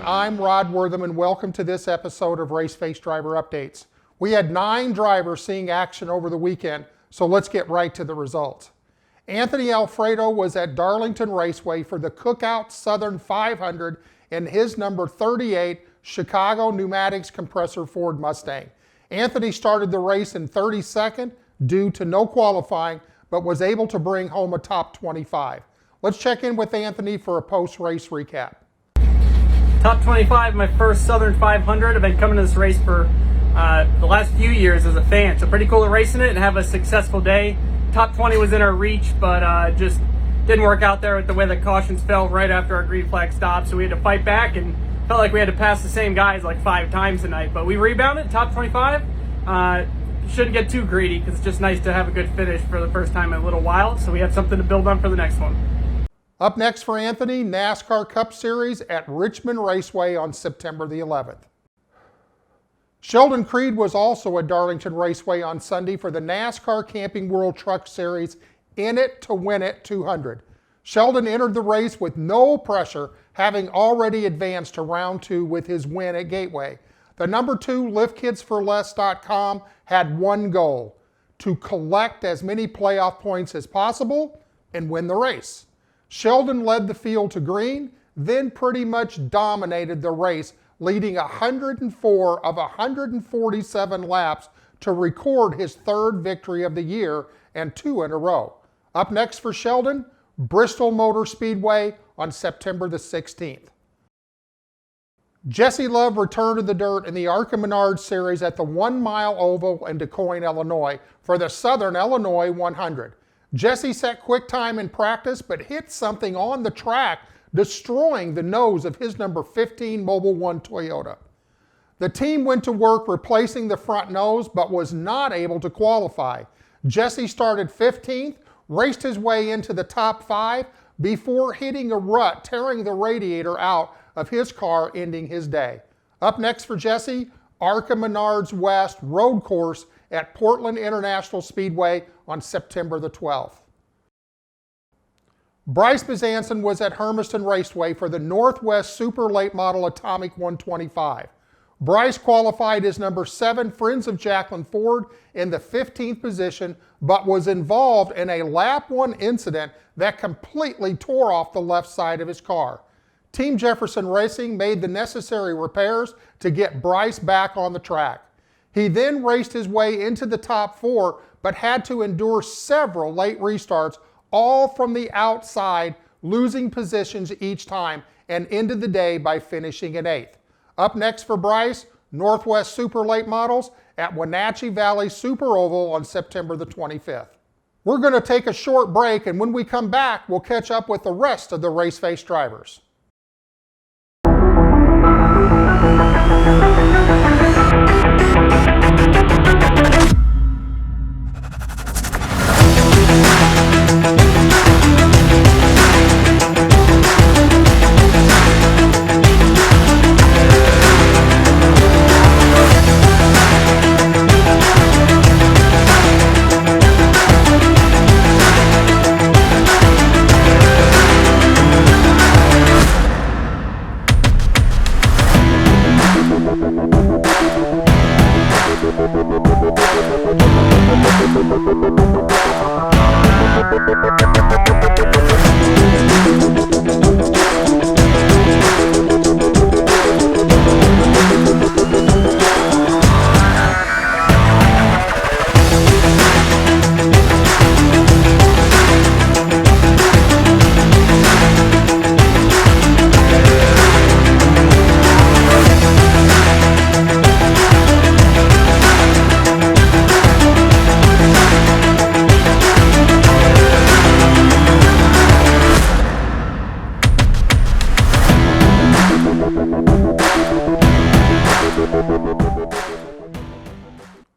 I'm Rod Wortham, and welcome to this episode of Race Face Driver Updates. We had 9 drivers seeing action over the weekend, so let's get right to the results. Anthony Alfredo was at Darlington Raceway for the Cookout Southern 500 in his number 38 Chicago Pneumatics Compressor Ford Mustang. Anthony started the race in 32nd due to no qualifying, but was able to bring home a top 25. Let's check in with Anthony for a post-race recap. Top 25, my first Southern 500. I've been coming to this race for the last few years as a fan, so pretty cool to race in it and have a successful day. Top 20 was in our reach, but just didn't work out there with the way the cautions fell right after our green flag stop, so we had to fight back and felt like we had to pass the same guys like 5 times tonight, but we rebounded, top 25. Shouldn't get too greedy because it's just nice to have a good finish for the first time in a little while, so we have something to build on for the next one. Up next for Anthony, NASCAR Cup Series at Richmond Raceway on September the 11th. Sheldon Creed was also at Darlington Raceway on Sunday for the NASCAR Camping World Truck Series In It to Win It 200. Sheldon entered the race with no pressure, having already advanced to round 2 with his win at Gateway. The number 2 LiftKidsForLess.com had one goal: to collect as many playoff points as possible and win the race. Sheldon led the field to green, then pretty much dominated the race, leading 104 of 147 laps to record his 3rd victory of the year and 2 in a row. Up next for Sheldon, Bristol Motor Speedway on September the 16th. Jesse Love returned to the dirt in the ARCA Menard Series at the 1 Mile Oval in DuQuoin, Illinois for the Southern Illinois 100. Jesse set quick time in practice, but hit something on the track, destroying the nose of his number 15 Mobil 1 Toyota. The team went to work replacing the front nose, but was not able to qualify. Jesse started 15th, raced his way into the top 5 before hitting a rut, tearing the radiator out of his car, ending his day. Up next for Jesse, ARCA Menards West Road Course at Portland International Speedway on September the 12th. Bryce Bezanson was at Hermiston Raceway for the Northwest Super Late Model Atomic 125. Bryce qualified as number 7 Friends of Jacqueline Ford in the 15th position, but was involved in a lap 1 incident that completely tore off the left side of his car. Team Jefferson Racing made the necessary repairs to get Bryce back on the track. He then raced his way into the top 4, but had to endure several late restarts, all from the outside, losing positions each time, and ended the day by finishing in 8th. Up next for Bryce, Northwest Super Late Models at Wenatchee Valley Super Oval on September the 25th. We're going to take a short break, and when we come back, we'll catch up with the rest of the Race Face drivers.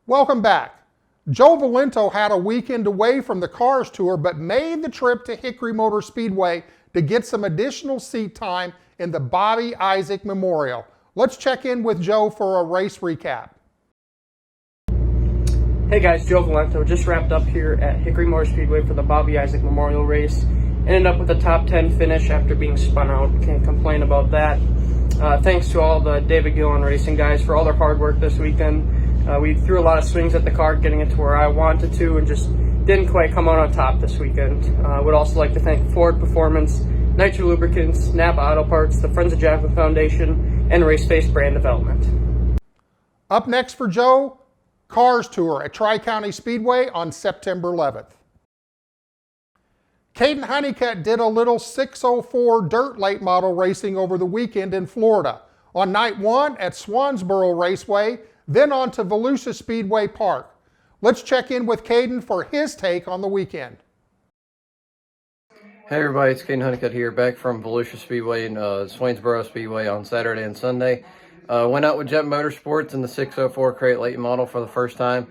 Welcome back. Joe Valento had a weekend away from the Cars Tour, but made the trip to Hickory Motor Speedway to get some additional seat time in the Bobby Isaac Memorial. Let's check in with Joe for a race recap. Hey guys, Joe Valento. Just wrapped up here at Hickory Motor Speedway for the Bobby Isaac Memorial Race. Ended up with a top 10 finish after being spun out. Can't complain about that. Thanks to all the David Gillen Racing guys for all their hard work this weekend. We threw a lot of swings at the car, getting it to where I wanted to, and just didn't quite come out on top this weekend. Would also like to thank Ford Performance, Nitro Lubricants, Napa Auto Parts, the Friends of Jacqueline Foundation, and Raceface Brand Development. Up next for Joe, Cars Tour at Tri-County Speedway on September 11th. Caden Honeycutt did a little 604 dirt late model racing over the weekend in Florida. On night one at Swansboro Raceway, then on to Volusia Speedway Park. Let's check in with Caden for his take on the weekend. Hey everybody, it's Caden Honeycutt here, back from Volusia Speedway and Swainsboro Speedway on Saturday and Sunday. Went out with Jet Motorsports in the 604 crate late model for the first time.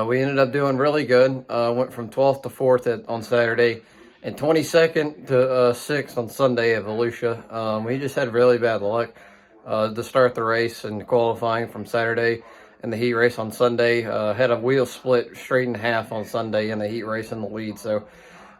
We ended up doing really good. Went from 12th to 4th on Saturday and 22nd to 6th on Sunday at Volusia. We just had really bad luck to start the race and qualifying from Saturday and the heat race on Sunday. Had a wheel split straight in half on Sunday in the heat race in the lead. So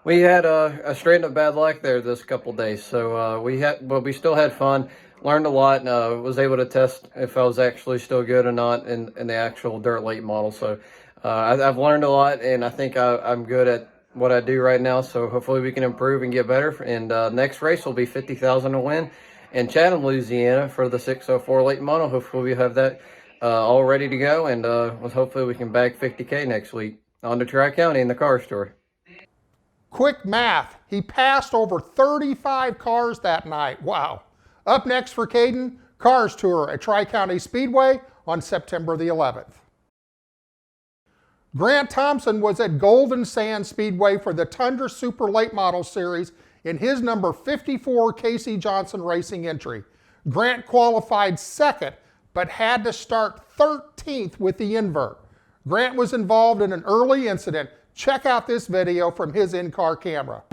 we had a straight up bad luck there this couple days. So but we still had fun, learned a lot, and was able to test if I was actually still good or not in the actual dirt late model. So I've learned a lot, and I think I'm good at what I do right now. So hopefully we can improve and get better. And next race will be $50,000 to win in Chatham, Louisiana for the 604 late model. Hopefully we have that all ready to go, and hopefully we can bag $50K next week on to Tri-County in the car store. Quick math, he passed over 35 cars that night. Wow. Up next for Caden, Cars Tour at Tri-County Speedway on September the 11th. Grant Thompson was at Golden Sand Speedway for the Tundra Super Late Model Series in his number 54 Casey Johnson Racing entry. Grant qualified second, but had to start 13th with the invert. Grant was involved in an early incident. Check out this video from his in-car camera.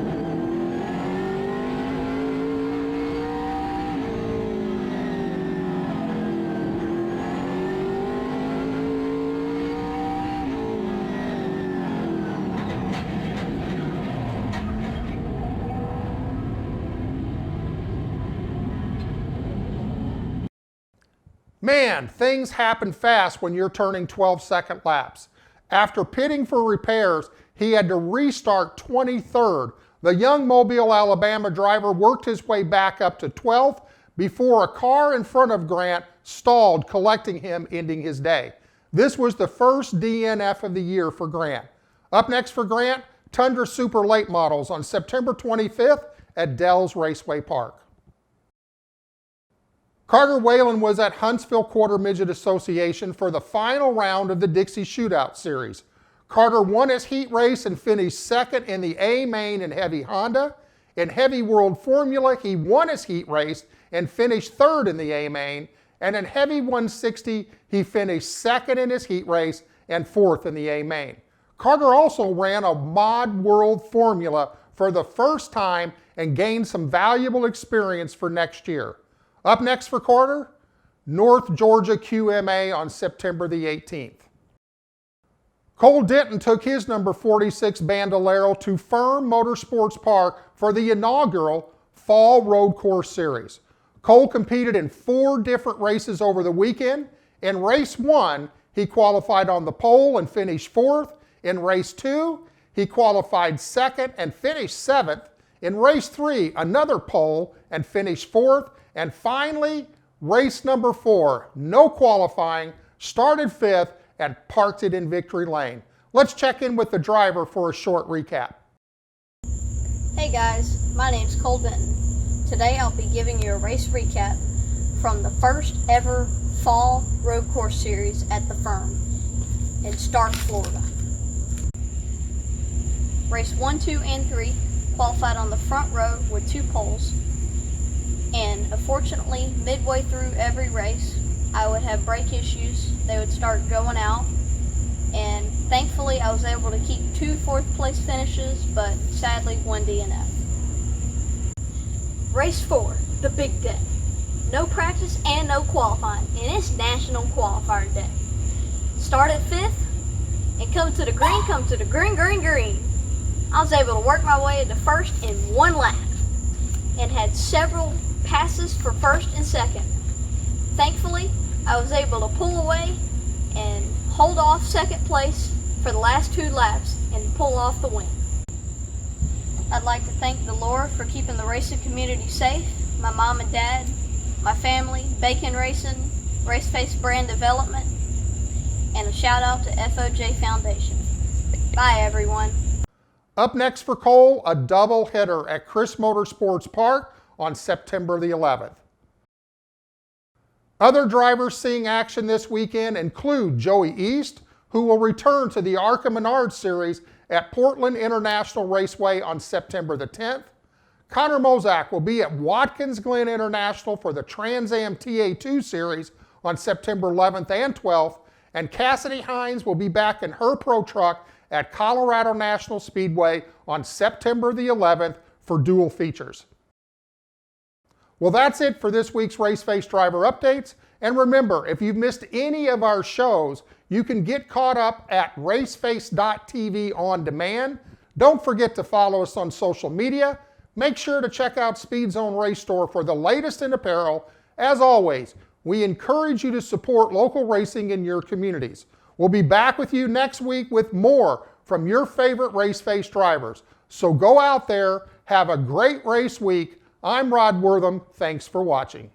Man, things happen fast when you're turning 12-second laps. After pitting for repairs, he had to restart 23rd. The young Mobile, Alabama driver worked his way back up to 12th before a car in front of Grant stalled, collecting him, ending his day. This was the first DNF of the year for Grant. Up next for Grant, Tundra Super Late Models on September 25th at Dells Raceway Park. Carter Whalen was at Huntsville Quarter Midget Association for the final round of the Dixie Shootout Series. Carter won his heat race and finished second in the A main in Heavy Honda. In Heavy World Formula, he won his heat race and finished third in the A main. And in Heavy 160, he finished second in his heat race and fourth in the A main. Carter also ran a Mod World Formula for the first time and gained some valuable experience for next year. Up next for Carter, North Georgia QMA on September the 18th. Cole Denton took his number 46 Bandolero to Firm Motorsports Park for the inaugural Fall Road Course Series. Cole competed in 4 different races over the weekend. In race 1, he qualified on the pole and finished 4th. In race 2, he qualified 2nd and finished 7th. In race 3, another pole and finished 4th. And finally, race number 4, no qualifying, started 5th and parked it in victory lane. Let's check in with the driver for a short recap. Hey guys, my name's Cole Benton. Today I'll be giving you a race recap from the first ever Fall Road Course Series at the Firm in Stark, Florida. Race 1, 2, and 3 qualified on the front row with 2 poles. And unfortunately, midway through every race, I would have brake issues. They would start going out. And thankfully, I was able to keep 2 fourth place finishes, but sadly, 1 DNF. Race 4, the big day. No practice and no qualifying, and it's National Qualifier Day. Start at 5th, and come to the green, green. I was able to work my way into first in one lap and had several passes for first and second. Thankfully, I was able to pull away and hold off second place for the last 2 laps and pull off the win. I'd like to thank the Lord for keeping the racing community safe, my mom and dad, my family, Bacon Racing, Raceface Brand Development, and a shout out to FOJ Foundation. Bye everyone. Up next for Cole, a double hitter at Chris Motorsports Park on September the 11th. Other drivers seeing action this weekend include Joey East, who will return to the ARCA Menard Series at Portland International Raceway on September the 10th. Connor Mozak will be at Watkins Glen International for the Trans Am TA2 Series on September 11th and 12th, and Cassidy Hines will be back in her pro truck at Colorado National Speedway on September the 11th for dual features. Well, that's it for this week's Raceface Driver Updates. And remember, if you've missed any of our shows, you can get caught up at raceface.tv on demand. Don't forget to follow us on social media. Make sure to check out Speed Zone Race Store for the latest in apparel. As always, we encourage you to support local racing in your communities. We'll be back with you next week with more from your favorite Raceface drivers. So go out there, have a great race week. I'm Rod Wortham. Thanks for watching.